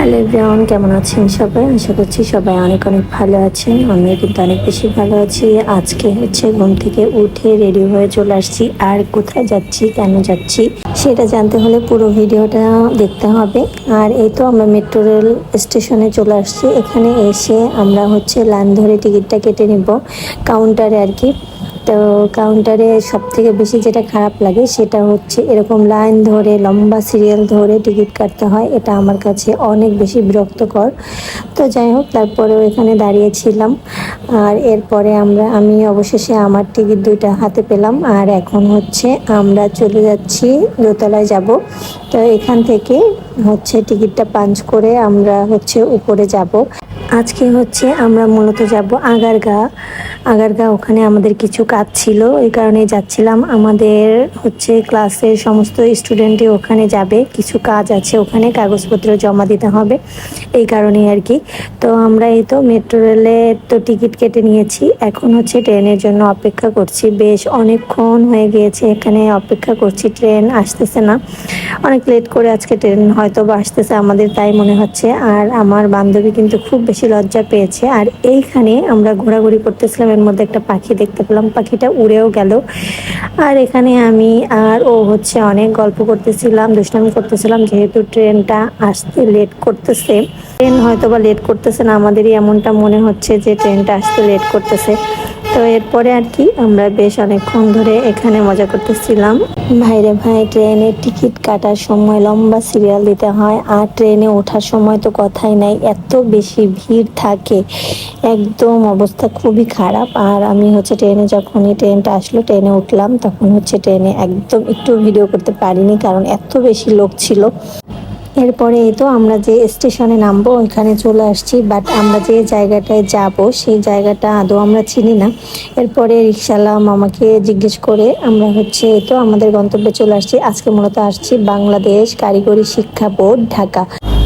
Hello everyone, কেমন আছেন সবাই? আশা করছি সবাই অনেক অনেক ভালো আছেন। আমিও কিন্তু অনেক বেশি ভালো আছি। আজকে ঘুম থেকে উঠে রেডি হয়ে চলে আসছি। আর কোথায় যাচ্ছি, কেন যাচ্ছি সেটা জানতে হলে পুরো ভিডিওটা দেখতে হবে। আর এই তো আমরা মেট্রো রেল স্টেশনে চলে আসছি। এখানে এসে আমরা লাইন ধরে টিকিটটা কেটে নিব কাউন্টারে আর কি। তো কাউন্টারে সব থেকে বেশি যেটা খারাপ লাগে সেটা হচ্ছে এরকম লাইন ধরে লম্বা সিরিয়াল ধরে টিকিট কাটতে হয়। এটা আমার কাছে অনেক বেশি বিরক্তকর। তো যাই হোক, তারপরেও এখানে দাঁড়িয়েছিলাম। আর এরপরে আমি অবশেষে আমার টিকিট দুইটা হাতে পেলাম। আর এখন আমরা চলে যাচ্ছি, দোতলায় যাব। তো এখান থেকে টিকিটটা পাঞ্চ করে আমরা উপরে যাব। আজকে আমরা মূলত যাব আগারগা। ওখানে আমাদের কিছু কাজ ছিল, এই কারণে যাচ্ছিলাম। আমাদের ক্লাসের সমস্ত স্টুডেন্টই ওখানে যাবে, কিছু কাজ আছে ওখানে, কাগজপত্র জমা দিতে হবে, এই কারণেই আর কি। তো আমরা এই তো মেট্রো রেলে তো টিকিট কেটে নিয়েছি। এখন ট্রেনের জন্য অপেক্ষা করছি। বেশ অনেকক্ষণ হয়ে গিয়েছে এখানে অপেক্ষা করছি, ট্রেন আসতেছে না। অনেক লেট করে আজকে ট্রেন হয়তো বা আসতেছে আমাদের, তাই মনে হচ্ছে। আর আমার বান্ধবী কিন্তু খুব বেশি লজ্জা পেয়েছে। আর এইখানে আমরা ঘোরাঘুরি করতেছিলাম, এর মধ্যে একটা পাখি দেখতে পেলাম, পাখিটা উড়েও গেল। আর এখানে আমি আর ও অনেক গল্প করতেছিলাম, দুষ্টামি করতেছিলাম, যেহেতু ট্রেনটা আসতে লেট করতেছে। ট্রেন হয়তো বা লেট করতেছে না, আমাদেরই এমনটা মনে হচ্ছে যে ট্রেনটা আসতে লেট করতেছে। তো এরপরে আর কি আমরা বেশ অনেকক্ষণ ধরে এখানে মজা করতেছিলাম। ভাইরে ভাই, ট্রেনের টিকিট কাটার সময় লম্বা সিরিয়াল দিতে হয়, আর ট্রেনে ওঠার সময় তো কথাই নাই, এত বেশি ভিড় থাকে, একদম অবস্থা খুবই খারাপ। আর আমি যখনই ট্রেনটা আসলো, ট্রেনে উঠলাম, তখন ট্রেনে একদম একটু ভিডিও করতে পারিনি, কারণ এত বেশি লোক ছিল। এরপরে এই তো আমরা যে স্টেশনে নামবো ওইখানে চলে আসছি, বাট আমরা যে জায়গাটায় যাব সেই জায়গাটা আদৌ আমরা চিনি না। এরপরে রিক্সাওয়ালা আমাকে জিজ্ঞেস করে আমরা এই তো আমাদের গন্তব্যে চলে আসছি। আজকে মূলত আসছি বাংলাদেশ কারিগরি শিক্ষা বোর্ড, ঢাকা।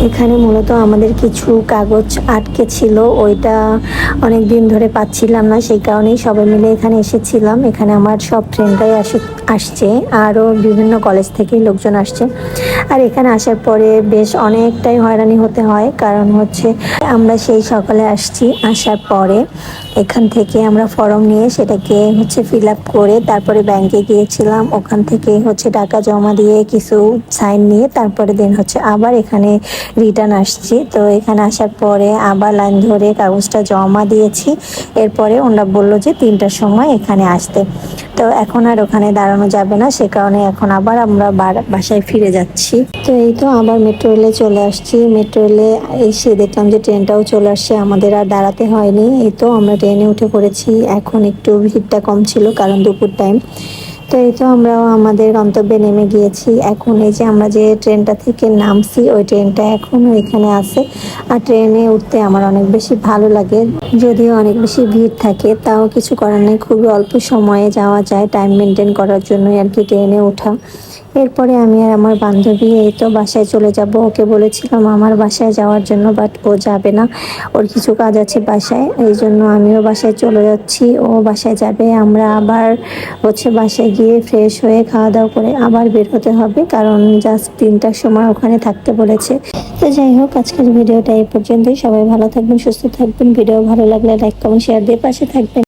এখানে মূলত আমাদের কিছু কাগজ আটকে ছিল, ওইটা অনেক দিন ধরে পাচ্ছিলাম না, সেই কারণেই সবাই মিলে এখানে এসেছিলাম। এখানে আমার সব ফ্রেন্ডরাই আসছে, আরও বিভিন্ন কলেজ থেকে লোকজন আসছে। আর এখানে আসার পরে বেশ অনেকটাই হয়রানি হতে হয়, কারণ আমরা সেই সকালে আসছি, আসার পরে এখান থেকে আমরা ফর্ম নিয়ে সেটাকে ফিল আপ করে তারপরে ব্যাংকে গিয়েছিলাম। ওখান থেকে টাকা জমা দিয়ে কিছু সাইন নিয়ে তারপরে দিন আবার এখানে রিটার্ন আসছি। তো এখানে আসার পরে আবার লাইন ধরে কাগজটা জমা দিয়েছি। এরপরে ওনারা বললো যে 3টার সময় এখানে আসতে। তো এখন আর ওখানে দাঁড়ানো যাবে না, সে কারণে এখন আবার আমরা বাসায় ফিরে যাচ্ছি। তো এই তো আবার মেট্রো রেলে চলে আসছি। মেট্রো রেলে এসে দেখলাম যে ট্রেনটাও চলে আসছে, আমাদের আর দাঁড়াতে হয়নি। এই তো আমরা ট্রেনে উঠে পড়েছি। এখন একটু ভিড়টা কম ছিল, কারণ দুপুর টাইম। তো এই তো আমরাও আমাদের গন্তব্যে নেমে গিয়েছি। এখন এই যে আমরা যে ট্রেনটা থেকে নামছি, ওই ট্রেনটা এখনও এখানে আছে। আর ট্রেনে উঠতে আমার অনেক বেশি ভালো লাগে, যদিও অনেক বেশি ভিড় থাকে, তাও কিছু করার নেই, খুবই অল্প সময়ে যাওয়া যায়, টাইম মেনটেন করার জন্যই আর কি ট্রেনে ওঠা। এরপরে আমি আর আমার বান্ধবী এই তো বাসায় চলে যাব। ওকে বলেছিলাম আমার বাসায় যাওয়ার জন্য, বাট ও যাবে না, ওর কিছু কাজ আছে বাসায়, এই জন্য আমিও বাসায় চলে যাচ্ছি, ও বাসায় যাবে। আমরা আবার বাসায় গিয়ে ফ্রেশ হয়ে খাওয়া দাওয়া করে আবার বের হতে হবে, কারণ জাস্ট 3টার সময় ওখানে থাকতে বলেছে। তো যাই হোক, আজকের ভিডিওটা এই পর্যন্তই। সবাই ভালো থাকবেন, সুস্থ থাকবেন। ভিডিও ভালো লাগলে লাইক কমেন্ট শেয়ার দিয়ে পাশে থাকবেন।